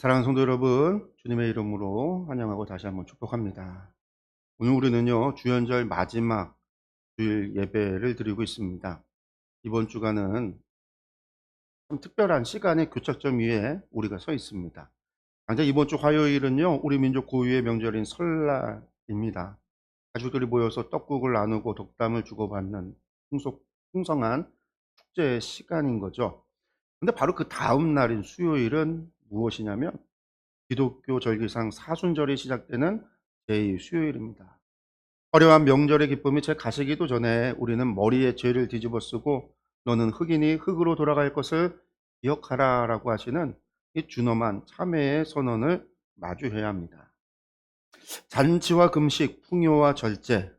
사랑하는 성도 여러분, 주님의 이름으로 환영하고 다시 한번 축복합니다. 오늘 우리는요, 주연절 마지막 주일 예배를 드리고 있습니다. 이번 주간은 좀 특별한 시간의 교착점 위에 우리가 서 있습니다. 당장 이번 주 화요일은요, 우리 민족 고유의 명절인 설날입니다. 가족들이 모여서 떡국을 나누고 덕담을 주고받는 풍성한 축제 시간인 거죠. 근데 바로 그 다음 날인 수요일은 무엇이냐면 기독교 절기상 사순절이 시작되는 제2 수요일입니다. 화려한 명절의 기쁨이 채 가시기도 전에 우리는 머리에 죄를 뒤집어 쓰고 너는 흑인이 흑으로 돌아갈 것을 기억하라 라고 하시는 이 준엄한 참회의 선언을 마주해야 합니다. 잔치와 금식, 풍요와 절제,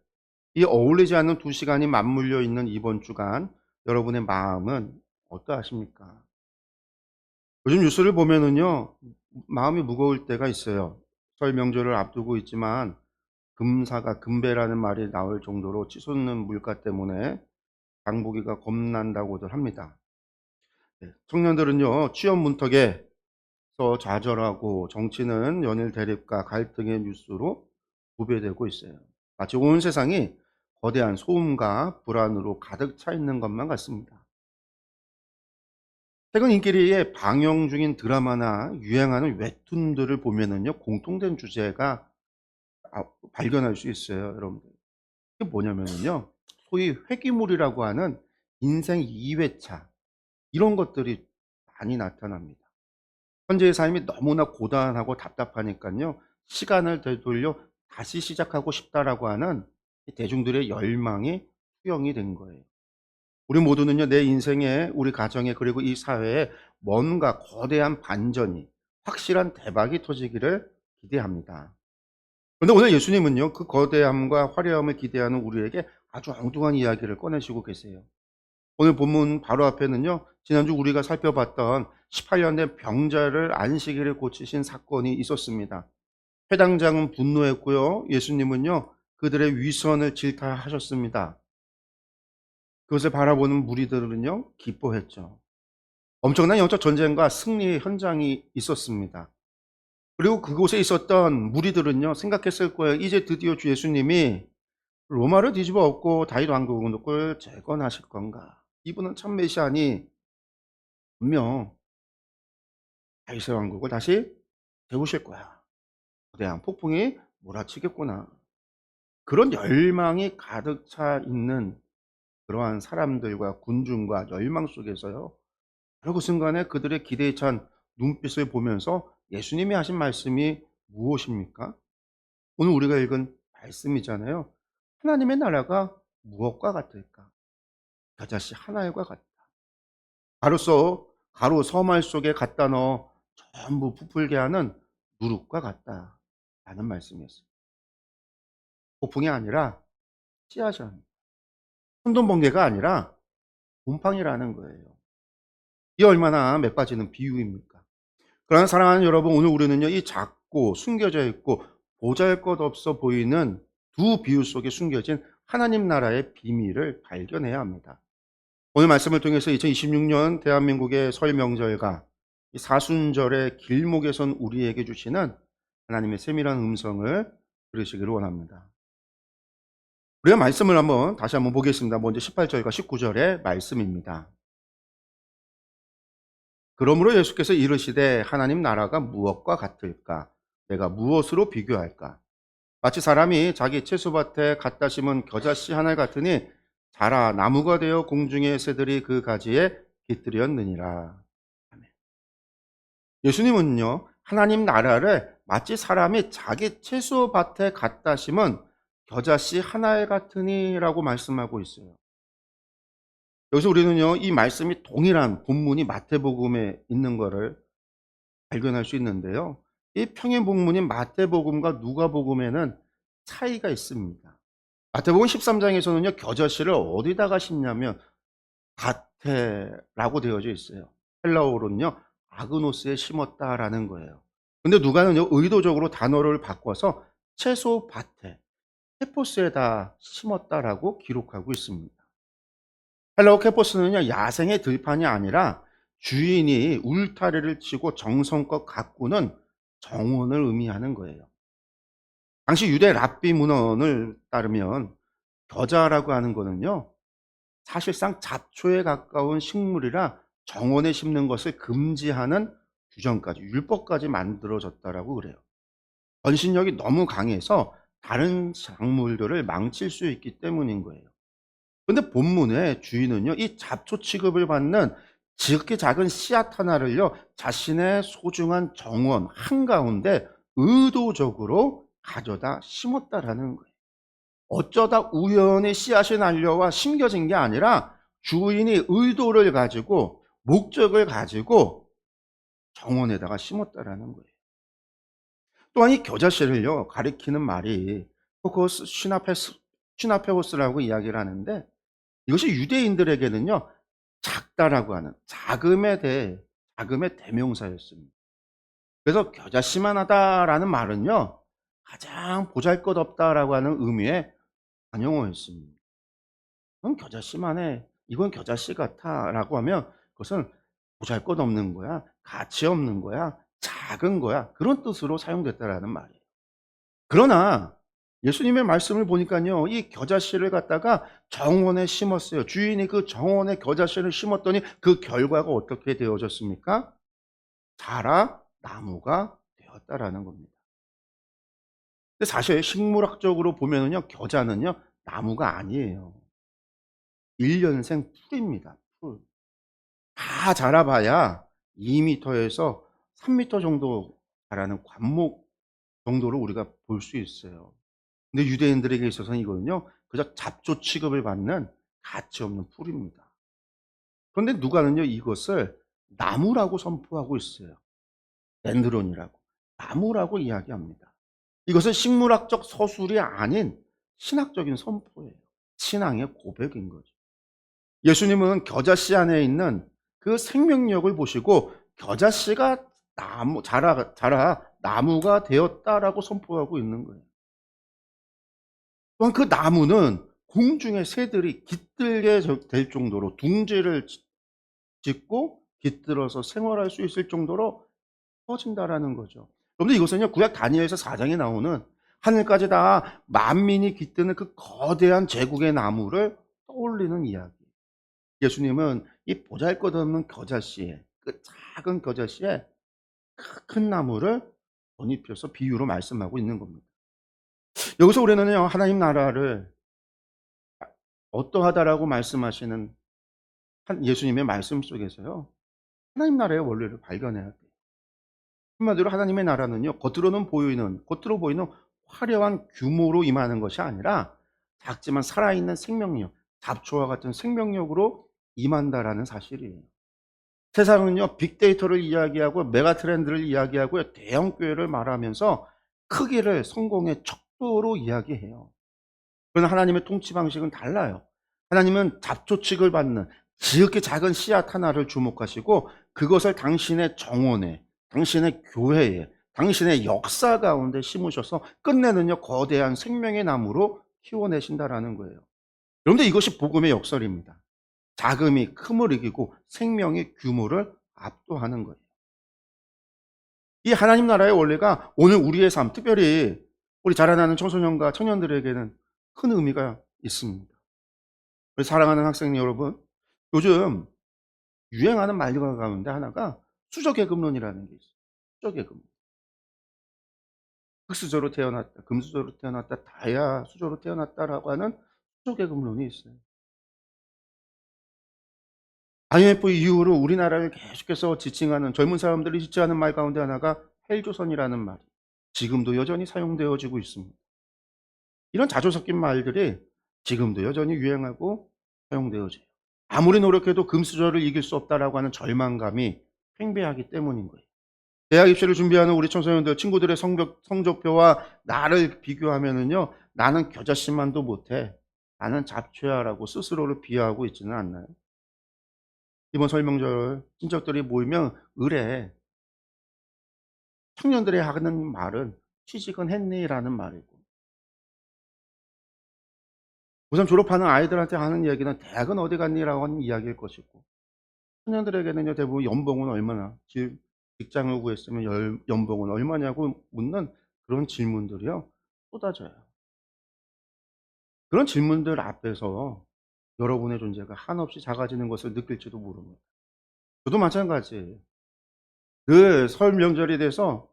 이 어울리지 않는 두 시간이 맞물려 있는 이번 주간 여러분의 마음은 어떠하십니까? 요즘 뉴스를 보면은요, 마음이 무거울 때가 있어요. 설 명절을 앞두고 있지만 금사가 금배라는 말이 나올 정도로 치솟는 물가 때문에 장보기가 겁난다고들 합니다. 네, 청년들은요, 취업 문턱에서 좌절하고 정치는 연일 대립과 갈등의 뉴스로 부배되고 있어요. 마치 온 세상이 거대한 소음과 불안으로 가득 차 있는 것만 같습니다. 최근 인기리에 방영 중인 드라마나 유행하는 웹툰들을 보면은요, 공통된 주제가 발견할 수 있어요, 여러분들. 그게 뭐냐면은요, 소위 회귀물이라고 하는 인생 2회차, 이런 것들이 많이 나타납니다. 현재의 삶이 너무나 고단하고 답답하니까요, 시간을 되돌려 다시 시작하고 싶다라고 하는 이 대중들의 열망이 투영이 된 거예요. 우리 모두는요, 내 인생에, 우리 가정에, 그리고 이 사회에 뭔가 거대한 반전이, 확실한 대박이 터지기를 기대합니다. 그런데 오늘 예수님은요, 그 거대함과 화려함을 기대하는 우리에게 아주 엉뚱한 이야기를 꺼내시고 계세요. 오늘 본문 바로 앞에는요, 지난주 우리가 살펴봤던 18년 된 병자를 안식일에 고치신 사건이 있었습니다. 회당장은 분노했고요, 예수님은요, 그들의 위선을 질타하셨습니다. 그것을 바라보는 무리들은요, 기뻐했죠. 엄청난 영적 전쟁과 승리의 현장이 있었습니다. 그리고 그곳에 있었던 무리들은요, 생각했을 거예요. 이제 드디어 주 예수님이 로마를 뒤집어 엎고 다윗 왕국을 재건하실 건가? 이분은 참 메시아니 분명 다윗의 왕국을 다시 세우실 거야. 거대한 폭풍이 몰아치겠구나. 그런 열망이 가득 차 있는 그러한 사람들과 군중과 열망 속에서요, 바로 그 순간에 그들의 기대에 찬 눈빛을 보면서 예수님이 하신 말씀이 무엇입니까? 오늘 우리가 읽은 말씀이잖아요. 하나님의 나라가 무엇과 같을까? 겨자씨 하나과 같다. 가루 서말 속에 갖다 넣어 전부 부풀게 하는 누룩과 같다. 라는 말씀이었어요. 폭풍이 아니라 씨앗이 아닙니다. 혼돈번개가 아니라 곰팡이라는 거예요. 이 얼마나 맵빠지는 비유입니까? 그러나 사랑하는 여러분, 오늘 우리는요, 이 작고 숨겨져 있고 보잘것없어 보이는 두 비유 속에 숨겨진 하나님 나라의 비밀을 발견해야 합니다. 오늘 말씀을 통해서 2026년 대한민국의 설 명절과 이 사순절의 길목에 선 우리에게 주시는 하나님의 세밀한 음성을 들으시기를 원합니다. 우리가 말씀을 다시 한번 보겠습니다. 먼저 18절과 19절의 말씀입니다. 그러므로 예수께서 이르시되 하나님 나라가 무엇과 같을까? 내가 무엇으로 비교할까? 마치 사람이 자기 채소밭에 갖다 심은 겨자씨 하나 같으니 자라 나무가 되어 공중의 새들이 그 가지에 깃들였느니라. 아멘. 예수님은요, 하나님 나라를 마치 사람이 자기 채소밭에 갖다 심은 겨자씨 하나 같으니라고 말씀하고 있어요. 여기서 우리는요, 이 말씀이 동일한 본문이 마태복음에 있는 것을 발견할 수 있는데요. 이 평행본문인 마태복음과 누가복음에는 차이가 있습니다. 마태복음 13장에서는요, 겨자씨를 어디다가 심냐면 밭에라고 되어져 있어요. 헬라어로는요, 아그노스에 심었다라는 거예요. 근데 누가는요, 의도적으로 단어를 바꿔서 채소 밭에, 케포스에다 심었다라고 기록하고 있습니다. 헬라어 케포스는요, 야생의 들판이 아니라 주인이 울타리를 치고 정성껏 가꾸는 정원을 의미하는 거예요. 당시 유대 랍비 문헌을 따르면 겨자라고 하는 거는요, 사실상 잡초에 가까운 식물이라 정원에 심는 것을 금지하는 규정까지, 율법까지 만들어졌다라고 그래요. 번식력이 너무 강해서 다른 작물들을 망칠 수 있기 때문인 거예요. 근데 본문의 주인은요, 이 잡초 취급을 받는 지극히 작은 씨앗 하나를요, 자신의 소중한 정원 한가운데 의도적으로 가져다 심었다라는 거예요. 어쩌다 우연히 씨앗이 날려와 심겨진 게 아니라 주인이 의도를 가지고 목적을 가지고 정원에다가 심었다라는 거예요. 또한 이 겨자씨를요, 가리키는 말이 코코스 시나페오스라고 이야기를 하는데, 이것이 유대인들에게는요, 작다라고 하는 자금의 대명사였습니다. 그래서 겨자씨만하다라는 말은요, 가장 보잘것없다라고 하는 의미의 관용어였습니다. "그건 겨자씨만해. 이건 겨자씨 같아."라고 하면 그것은 보잘것없는 거야, 가치 없는 거야, 작은 거야, 그런 뜻으로 사용됐다라는 말이에요. 그러나 예수님의 말씀을 보니까요, 이 겨자씨를 갖다가 정원에 심었어요. 주인이 그 정원에 겨자씨를 심었더니 그 결과가 어떻게 되어졌습니까? 자라 나무가 되었다라는 겁니다. 근데 사실 식물학적으로 보면은요, 겨자는요, 나무가 아니에요. 일년생 풀입니다. 풀. 다 자라봐야 2m에서 3m 정도 자라는 관목 정도로 우리가 볼 수 있어요. 근데 유대인들에게 있어서는 이거는요, 그저 잡초 취급을 받는 가치 없는 풀입니다. 그런데 누가는요, 이것을 나무라고 선포하고 있어요. 덴드론이라고. 나무라고 이야기합니다. 이것은 식물학적 서술이 아닌 신학적인 선포예요. 신앙의 고백인 거죠. 예수님은 겨자씨 안에 있는 그 생명력을 보시고 겨자씨가 자라 나무가 되었다라고 선포하고 있는 거예요. 또한 그 나무는 공중의 새들이 깃들게 될 정도로 둥지를 짓고 깃들어서 생활할 수 있을 정도로 커진다라는 거죠. 그런데 이것은요, 구약 다니엘서 4장에 나오는 하늘까지 다 만민이 깃드는 그 거대한 제국의 나무를 떠올리는 이야기. 예수님은 이 보잘것없는 겨자씨에, 그 작은 겨자씨에 큰 나무를 덧입혀서 비유로 말씀하고 있는 겁니다. 여기서 우리는요, 하나님 나라를 어떠하다라고 말씀하시는 예수님의 말씀 속에서요, 하나님 나라의 원리를 발견해야 돼요. 한마디로 하나님의 나라는요, 겉으로 보이는 화려한 규모로 임하는 것이 아니라 작지만 살아있는 생명력, 잡초와 같은 생명력으로 임한다라는 사실이에요. 세상은요, 빅데이터를 이야기하고 메가 트렌드를 이야기하고 대형 교회를 말하면서 크기를 성공의 척도로 이야기해요. 그러나 하나님의 통치 방식은 달라요. 하나님은 잡초 취급을 받는 지극히 작은 씨앗 하나를 주목하시고 그것을 당신의 정원에, 당신의 교회에, 당신의 역사 가운데 심으셔서 끝내는요, 거대한 생명의 나무로 키워내신다라는 거예요. 그런데 이것이 복음의 역설입니다. 자금이 큼을 이기고 생명의 규모를 압도하는 거예요. 이 하나님 나라의 원리가 오늘 우리의 삶, 특별히 우리 자라나는 청소년과 청년들에게는 큰 의미가 있습니다. 우리 사랑하는 학생 여러분, 요즘 유행하는 말 가운데 하나가 수저계급론이라는 게 있어요. 수저계급론. 흙수저로 태어났다, 금수저로 태어났다, 다야 수저로 태어났다라고 하는 수저계급론이 있어요. IMF 이후로 우리나라를 계속해서 지칭하는, 젊은 사람들이 지칭하는 말 가운데 하나가 헬조선이라는 말이 지금도 여전히 사용되어지고 있습니다. 이런 자주 섞인 말들이 지금도 여전히 유행하고 사용되어져요. 아무리 노력해도 금수저를 이길 수 없다라고 하는 절망감이 팽배하기 때문인 거예요. 대학 입시를 준비하는 우리 청소년들 친구들의 성적표와 나를 비교하면은요, 나는 겨자씨만도 못해, 나는 잡초야라고 스스로를 비하하고 있지는 않나요? 이번 설명절 친척들이 모이면 의뢰 청년들이 하는 말은 "취직은 했니?"라는 말이고, 고3 졸업하는 아이들한테 하는 얘기는 "대학은 어디 갔니?"라고 하는 이야기일 것이고, 청년들에게는요 대부분 연봉은 얼마나, 직장을 구했으면 연봉은 얼마냐고 묻는 그런 질문들이요 쏟아져요. 그런 질문들 앞에서 여러분의 존재가 한없이 작아지는 것을 느낄지도 모릅니다. 저도 마찬가지예요. 늘 설 명절이 돼서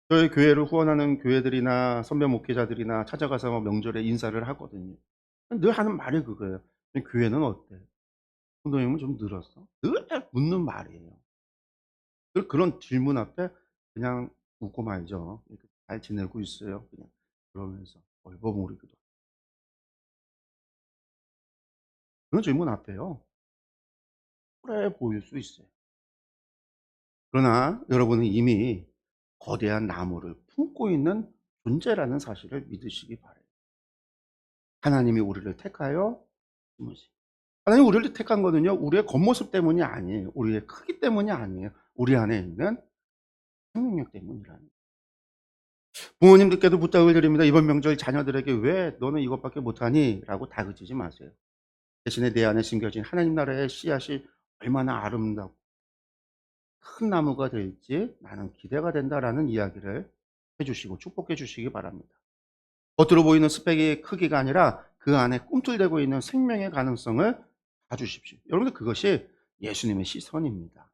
저희 교회를 후원하는 교회들이나 선배 목회자들이나 찾아가서 명절에 인사를 하거든요. 늘 하는 말이 그거예요. "교회는 어때? 성도님은 좀 늘었어?" 늘 묻는 말이에요. 늘 그런 질문 앞에 그냥 웃고 말죠. 이렇게 "잘 지내고 있어요." 그냥 그러면서 얼버무리기도 하고. 그런 질문 앞에요 초라해 보일 수 있어요. 그러나 여러분은 이미 거대한 나무를 품고 있는 존재라는 사실을 믿으시기 바라요. 하나님이 우리를 택하여 심으시, 하나님이 우리를 택한 거는요 우리의 겉모습 때문이 아니에요. 우리의 크기 때문이 아니에요. 우리 안에 있는 생명력 때문이라는 거예요. 부모님들께도 부탁을 드립니다. 이번 명절 자녀들에게 "왜 너는 이것밖에 못하니?" 라고 다그치지 마세요. 대신에 내 안에 심겨진 하나님 나라의 씨앗이 얼마나 아름답고 큰 나무가 될지 나는 기대가 된다라는 이야기를 해 주시고 축복해 주시기 바랍니다. 겉으로 보이는 스펙의 크기가 아니라 그 안에 꿈틀대고 있는 생명의 가능성을 봐주십시오. 여러분들 그것이 예수님의 시선입니다.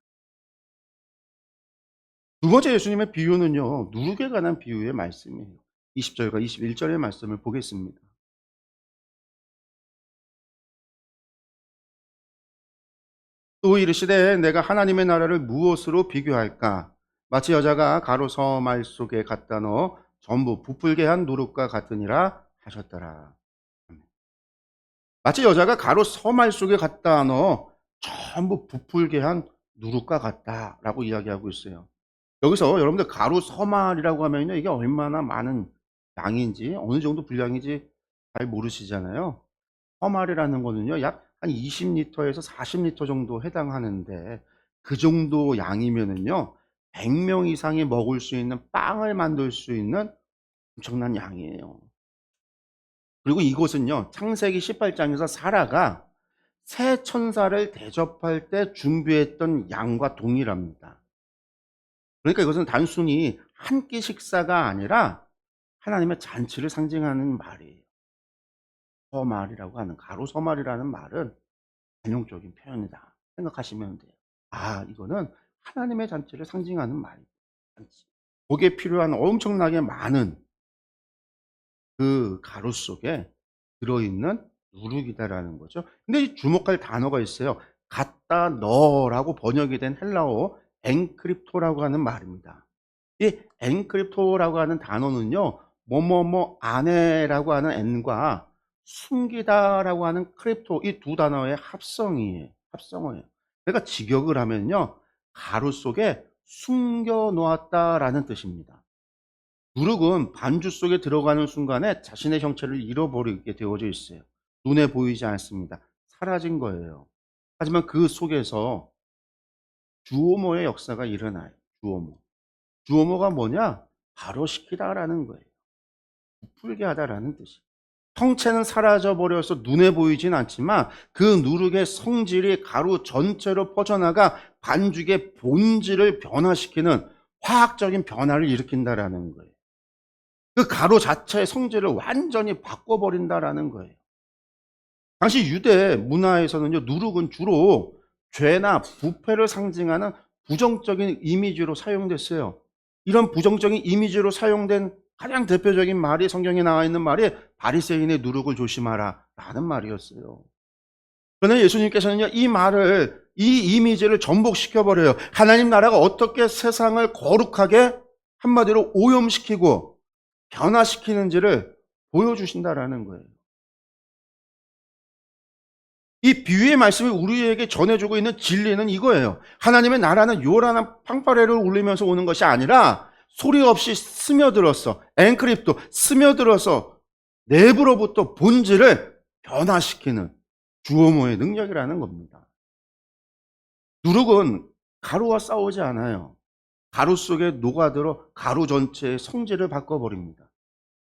두 번째 예수님의 비유는요 누룩에 관한 비유의 말씀이에요. 20절과 21절의 말씀을 보겠습니다. 또 이르시되 내가 하나님의 나라를 무엇으로 비교할까? 마치 여자가 가루 서말 속에 갖다 넣어 전부 부풀게 한 누룩과 같으니라 하셨더라. 마치 여자가 가루 서말 속에 갖다 넣어 전부 부풀게 한 누룩과 같다라고 이야기하고 있어요. 여기서 여러분들 가루 서말이라고 하면요 이게 얼마나 많은 양인지 어느 정도 분량인지 잘 모르시잖아요. 서말이라는 거는요 약 한 20리터에서 40리터 정도 해당하는데, 그 정도 양이면은요 100명 이상이 먹을 수 있는 빵을 만들 수 있는 엄청난 양이에요. 그리고 이것은요 창세기 18장에서 사라가 새 천사를 대접할 때 준비했던 양과 동일합니다. 그러니까 이것은 단순히 한 끼 식사가 아니라 하나님의 잔치를 상징하는 말이에요. 서말이라고 하는, 가로 서말이라는 말은 관용적인 표현이다 생각하시면 돼요. 아, 이거는 하나님의 잔치를 상징하는 말이에요. 잔치. 거기에 필요한 엄청나게 많은 그 가루 속에 들어있는 누룩이다라는 거죠. 근데 이 주목할 단어가 있어요. 갖다 넣어라고 번역이 된 헬라어 엔크립토라고 하는 말입니다. 이 엔크립토라고 하는 단어는요, 뭐뭐뭐 안에라고 하는 n과 숨기다라고 하는 크립토, 이 두 단어의 합성이에요. 합성어예요. 그러니까 직역을 하면요, 가루 속에 숨겨 놓았다라는 뜻입니다. 누룩은 반죽 속에 들어가는 순간에 자신의 형체를 잃어버리게 되어져 있어요. 눈에 보이지 않습니다. 사라진 거예요. 하지만 그 속에서 주오모의 역사가 일어나요. 주오모. 주오모가 뭐냐? 바로 시키다라는 거예요. 부풀게 하다라는 뜻이. 형체는 사라져 버려서 눈에 보이진 않지만 그 누룩의 성질이 가루 전체로 퍼져나가 반죽의 본질을 변화시키는 화학적인 변화를 일으킨다라는 거예요. 그 가루 자체의 성질을 완전히 바꿔버린다라는 거예요. 당시 유대 문화에서는요, 누룩은 주로 죄나 부패를 상징하는 부정적인 이미지로 사용됐어요. 이런 부정적인 이미지로 사용된 가장 대표적인 말이, 성경에 나와 있는 말이 바리새인의 누룩을 조심하라 라는 말이었어요. 그런데 예수님께서는요 이 말을, 이 이미지를 전복시켜 버려요. 하나님 나라가 어떻게 세상을 거룩하게 한마디로 오염시키고 변화시키는지를 보여주신다라는 거예요. 이 비유의 말씀이 우리에게 전해주고 있는 진리는 이거예요. 하나님의 나라는 요란한 팡파레를 울리면서 오는 것이 아니라 소리 없이 스며들어서, 엔크립도 스며들어서 내부로부터 본질을 변화시키는 주어모의 능력이라는 겁니다. 누룩은 가루와 싸우지 않아요. 가루 속에 녹아들어 가루 전체의 성질을 바꿔버립니다.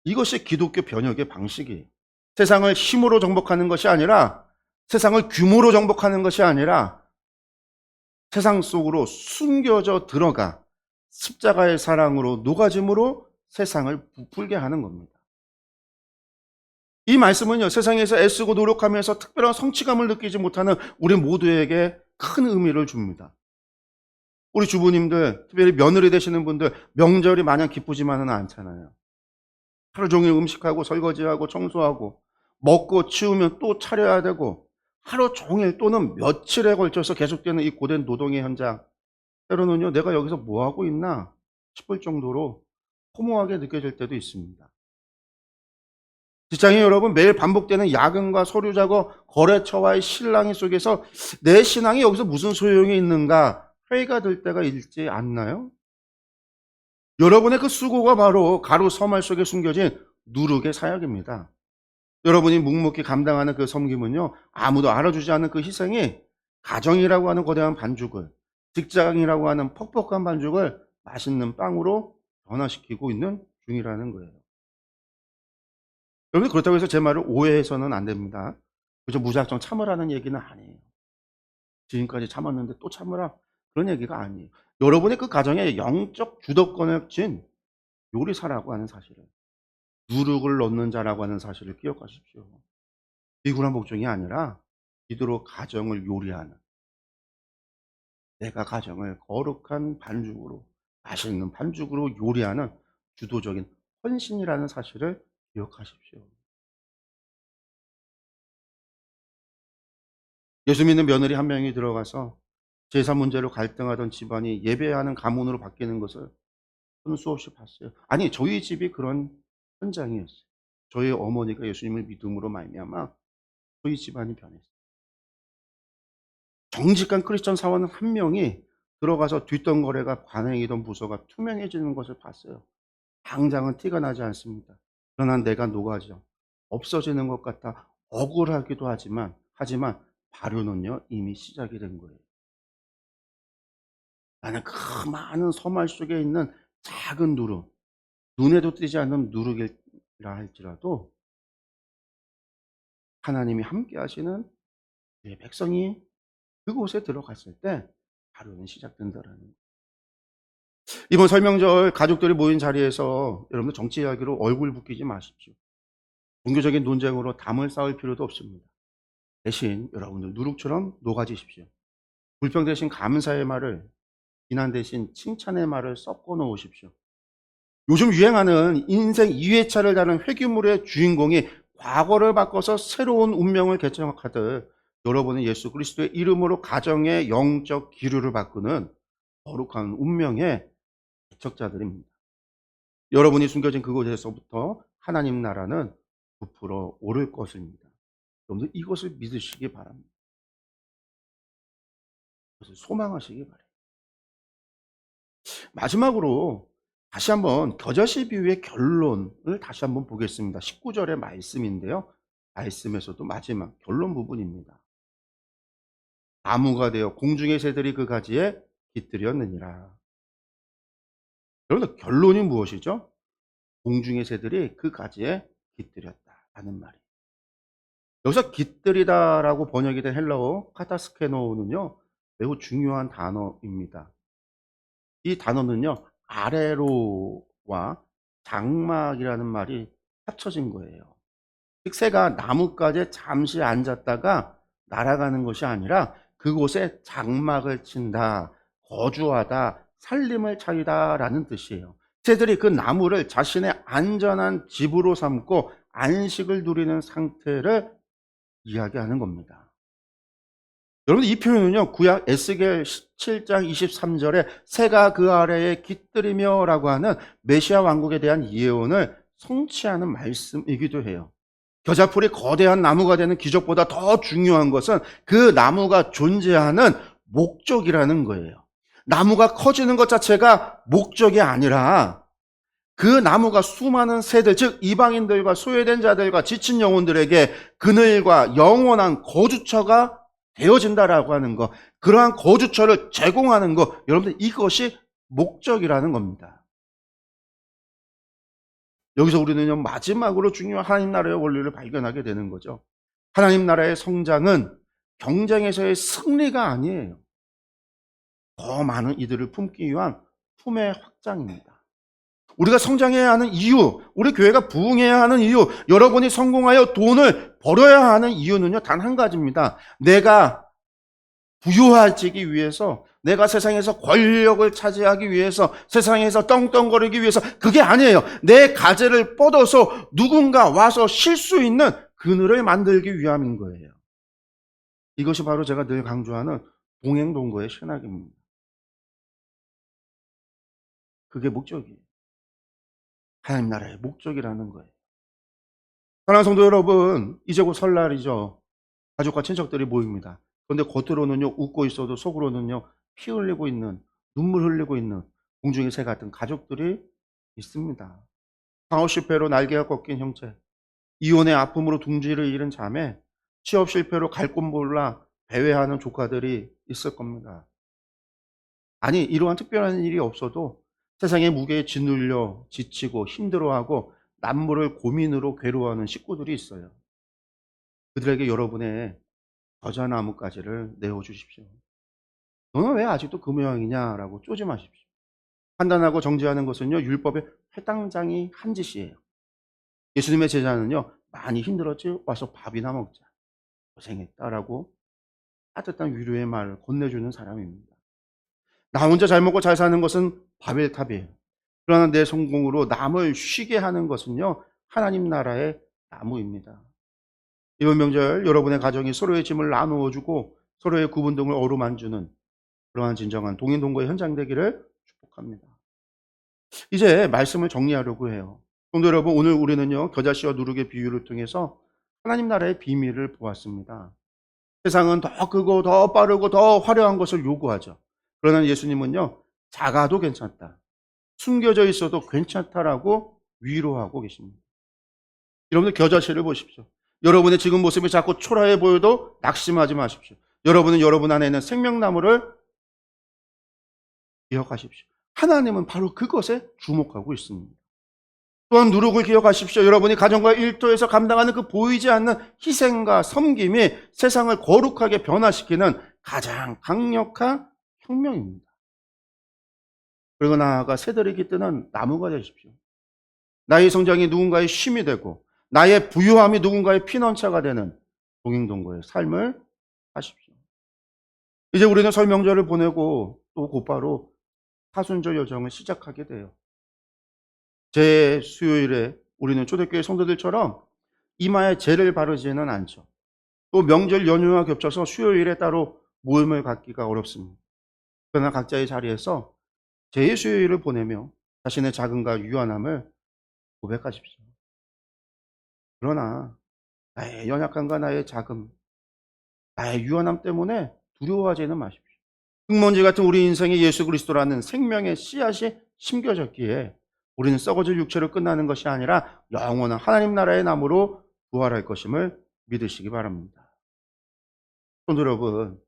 이것이 기독교 변혁의 방식이에요. 세상을 힘으로 정복하는 것이 아니라, 세상을 규모로 정복하는 것이 아니라 세상 속으로 숨겨져 들어가 십자가의 사랑으로 녹아짐으로 세상을 부풀게 하는 겁니다. 이 말씀은요, 세상에서 애쓰고 노력하면서 특별한 성취감을 느끼지 못하는 우리 모두에게 큰 의미를 줍니다. 우리 주부님들, 특별히 며느리 되시는 분들, 명절이 마냥 기쁘지만은 않잖아요. 하루 종일 음식하고 설거지하고 청소하고 먹고 치우면 또 차려야 되고 하루 종일 또는 며칠에 걸쳐서 계속되는 이 고된 노동의 현장, 때로는요, 내가 여기서 뭐 하고 있나 싶을 정도로 허무하게 느껴질 때도 있습니다. 직장인 여러분, 매일 반복되는 야근과 서류 작업, 거래처와의 실랑이 속에서 내 신앙이 여기서 무슨 소용이 있는가 회의가 될 때가 있지 않나요? 여러분의 그 수고가 바로 가루 서말 속에 숨겨진 누룩의 사역입니다. 여러분이 묵묵히 감당하는 그 섬김은요, 아무도 알아주지 않는 그 희생이 가정이라고 하는 거대한 반죽을, 직장이라고 하는 퍽퍽한 반죽을 맛있는 빵으로 변화시키고 있는 중이라는 거예요. 여러분, 그렇다고 해서 제 말을 오해해서는 안 됩니다. 그저 무작정 참으라는 얘기는 아니에요. 지금까지 참았는데 또 참으라, 그런 얘기가 아니에요. 여러분의 그 가정에 영적 주도권을 쥔 요리사라고 하는 사실을, 누룩을 넣는 자라고 하는 사실을 기억하십시오. 비굴한 복종이 아니라 이대로 가정을 요리하는, 내가 가정을 거룩한 반죽으로, 맛있는 반죽으로 요리하는 주도적인 헌신이라는 사실을 기억하십시오. 예수 믿는 며느리 한 명이 들어가서 제사 문제로 갈등하던 집안이 예배하는 가문으로 바뀌는 것을 저는 수없이 봤어요. 아니, 저희 집이 그런 현장이었어요. 저희 어머니가 예수님을 믿음으로 말미암아 저희 집안이 변했어요. 정직한 크리스천 사원 한 명이 들어가서 뒷돈거래가 관행이던 부서가 투명해지는 것을 봤어요. 당장은 티가 나지 않습니다. 그러나 내가 녹아져 없어지는 것 같아 억울하기도 하지만 발효는요, 이미 시작이 된 거예요. 나는 그 많은 서말 속에 있는 작은 누룩, 눈에도 띄지 않는 누룩이라 할지라도 하나님이 함께 하시는 내 백성이 그곳에 들어갔을 때 발효는 시작된다라는 거예요. 이번 설명절 가족들이 모인 자리에서 여러분들 정치 이야기로 얼굴 붉히지 마십시오. 종교적인 논쟁으로 담을 쌓을 필요도 없습니다. 대신 여러분들 누룩처럼 녹아지십시오. 불평 대신 감사의 말을, 비난 대신 칭찬의 말을 섞어 놓으십시오. 요즘 유행하는 인생 2회차를 다룬 회귀물의 주인공이 과거를 바꿔서 새로운 운명을 개척하듯 여러분은 예수 그리스도의 이름으로 가정의 영적 기류를 바꾸는 거룩한 운명의 개척자들입니다. 여러분이 숨겨진 그곳에서부터 하나님 나라는 부풀어 오를 것입니다. 여러분들 이것을 믿으시기 바랍니다. 그것을 소망하시기 바랍니다. 마지막으로 다시 한번 겨자씨 비유의 결론을 다시 한번 보겠습니다. 19절의 말씀인데요. 말씀에서도 마지막 결론 부분입니다. 나무가 되어 공중의 새들이 그 가지에 깃들였느니라. 여러분, 결론이 무엇이죠? 공중의 새들이 그 가지에 깃들였다라는 말이에요. 여기서 깃들이다라고 번역이 된 헬라어 카타스케노는요, 매우 중요한 단어입니다. 이 단어는요, 아래로와 장막이라는 말이 합쳐진 거예요. 즉 새가 나뭇가지에 잠시 앉았다가 날아가는 것이 아니라 그곳에 장막을 친다, 거주하다, 살림을 차리다라는 뜻이에요. 새들이 그 나무를 자신의 안전한 집으로 삼고 안식을 누리는 상태를 이야기하는 겁니다. 여러분, 이 표현은요, 구약 에스겔 17장 23절에 새가 그 아래에 깃들이며 라고 하는 메시아 왕국에 대한 예언을 성취하는 말씀이기도 해요. 겨자풀이 거대한 나무가 되는 기적보다 더 중요한 것은 그 나무가 존재하는 목적이라는 거예요. 나무가 커지는 것 자체가 목적이 아니라 그 나무가 수많은 새들, 즉 이방인들과 소외된 자들과 지친 영혼들에게 그늘과 영원한 거주처가 되어진다라고 하는 것, 그러한 거주처를 제공하는 것, 여러분들 이것이 목적이라는 겁니다. 여기서 우리는 마지막으로 중요한 하나님 나라의 원리를 발견하게 되는 거죠. 하나님 나라의 성장은 경쟁에서의 승리가 아니에요. 더 많은 이들을 품기 위한 품의 확장입니다. 우리가 성장해야 하는 이유, 우리 교회가 부흥해야 하는 이유, 여러분이 성공하여 돈을 벌어야 하는 이유는요, 단 한 가지입니다. 내가 부유해지기 위해서, 내가 세상에서 권력을 차지하기 위해서, 세상에서 떵떵거리기 위해서, 그게 아니에요. 내 가재를 뻗어서 누군가 와서 쉴 수 있는 그늘을 만들기 위함인 거예요. 이것이 바로 제가 늘 강조하는 동행동거의 신학입니다. 그게 목적이에요. 하나님 나라의 목적이라는 거예요. 사랑하는 성도 여러분, 이제 곧 설날이죠. 가족과 친척들이 모입니다. 그런데 겉으로는요, 웃고 있어도 속으로는요, 피 흘리고 있는, 눈물 흘리고 있는 공중의 새 같은 가족들이 있습니다. 상업 실패로 날개가 꺾인 형제, 이혼의 아픔으로 둥지를 잃은 자매, 취업 실패로 갈 곳 몰라 배회하는 조카들이 있을 겁니다. 아니, 이러한 특별한 일이 없어도 세상의 무게에 짓눌려 지치고 힘들어하고 남모를 고민으로 괴로워하는 식구들이 있어요. 그들에게 여러분의 겨자나무 가지를 내어주십시오. 너는 왜 아직도 그 모양이냐라고 쪼지 마십시오. 판단하고 정죄하는 것은요, 율법의 회당장이 한 짓이에요. 예수님의 제자는요, 많이 힘들었지? 와서 밥이나 먹자. 고생했다라고 따뜻한 위로의 말을 건네주는 사람입니다. 나 혼자 잘 먹고 잘 사는 것은 바벨탑이에요. 그러나 내 성공으로 남을 쉬게 하는 것은요, 하나님 나라의 나무입니다. 이번 명절 여러분의 가정이 서로의 짐을 나누어 주고 서로의 구분 등을 어루만주는 그러한 진정한 동행동거의 현장 되기를 축복합니다. 이제 말씀을 정리하려고 해요. 성도 여러분, 오늘 우리는요, 겨자씨와 누룩의 비유를 통해서 하나님 나라의 비밀을 보았습니다. 세상은 더 크고 더 빠르고 더 화려한 것을 요구하죠. 그러나 예수님은요, 작아도 괜찮다, 숨겨져 있어도 괜찮다라고 위로하고 계십니다. 여러분들 겨자씨를 보십시오. 여러분의 지금 모습이 자꾸 초라해 보여도 낙심하지 마십시오. 여러분은 여러분 안에 있는 생명나무를 기억하십시오. 하나님은 바로 그것에 주목하고 있습니다. 또한 누룩을 기억하십시오. 여러분이 가정과 일터에서 감당하는 그 보이지 않는 희생과 섬김이 세상을 거룩하게 변화시키는 가장 강력한 혁명입니다. 그리고 나아가 새들이 깃드는 나무가 되십시오. 나의 성장이 누군가의 쉼이 되고 나의 부유함이 누군가의 피난처가 되는 동행동거의 삶을 하십시오. 이제 우리는 설 명절을 보내고 또 곧바로 사순절 여정을 시작하게 돼요. 제 수요일에 우리는 초대교회 성도들처럼 이마에 재를 바르지는 않죠. 또 명절 연휴와 겹쳐서 수요일에 따로 모임을 갖기가 어렵습니다. 그러나 각자의 자리에서 제 수요일을 보내며 자신의 작음과 유한함을 고백하십시오. 그러나 나의 연약함과 나의 작음, 나의 유한함 때문에 두려워하지는 마십시오. 흙먼지 같은 우리 인생에 예수 그리스도라는 생명의 씨앗이 심겨졌기에 우리는 썩어질 육체로 끝나는 것이 아니라 영원한 하나님 나라의 나무로 부활할 것임을 믿으시기 바랍니다. 성도 여러분,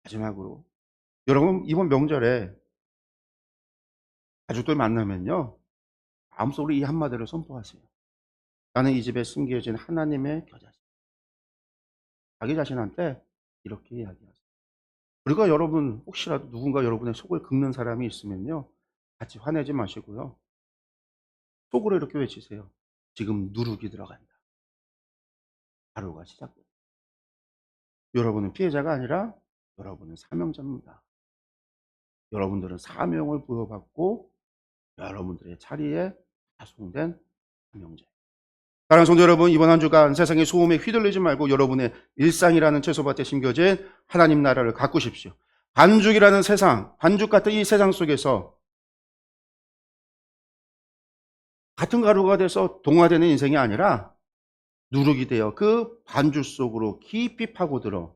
마지막으로 여러분 이번 명절에 가족들 만나면요, 마음속으로 이 한마디를 선포하세요. 나는 이 집에 숨겨진 하나님의 겨자씨. 자기 자신한테 이렇게 이야기하세요. 그리고 여러분 혹시라도 누군가 여러분의 속을 긁는 사람이 있으면요, 같이 화내지 마시고요, 속으로 이렇게 외치세요. 지금 누룩이 들어간다. 하루가 시작됩니다. 여러분은 피해자가 아니라 여러분은 사명자입니다. 여러분들은 사명을 부여받고 여러분들의 자리에 파송된 사명자예요. 사랑하는 성도 여러분, 이번 한 주간 세상의 소음에 휘둘리지 말고 여러분의 일상이라는 채소밭에 심겨진 하나님 나라를 가꾸십시오. 반죽이라는 세상, 반죽 같은 이 세상 속에서 같은 가루가 돼서 동화되는 인생이 아니라 누룩이 되어 그 반죽 속으로 깊이 파고들어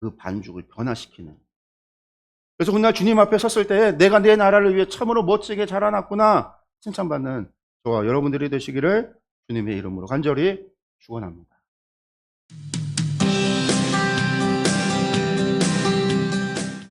그 반죽을 변화시키는, 그래서 그날 주님 앞에 섰을 때 내가 내 나라를 위해 참으로 멋지게 자라났구나 칭찬받는 저와 여러분들이 되시기를 주님의 이름으로 간절히 축원합니다.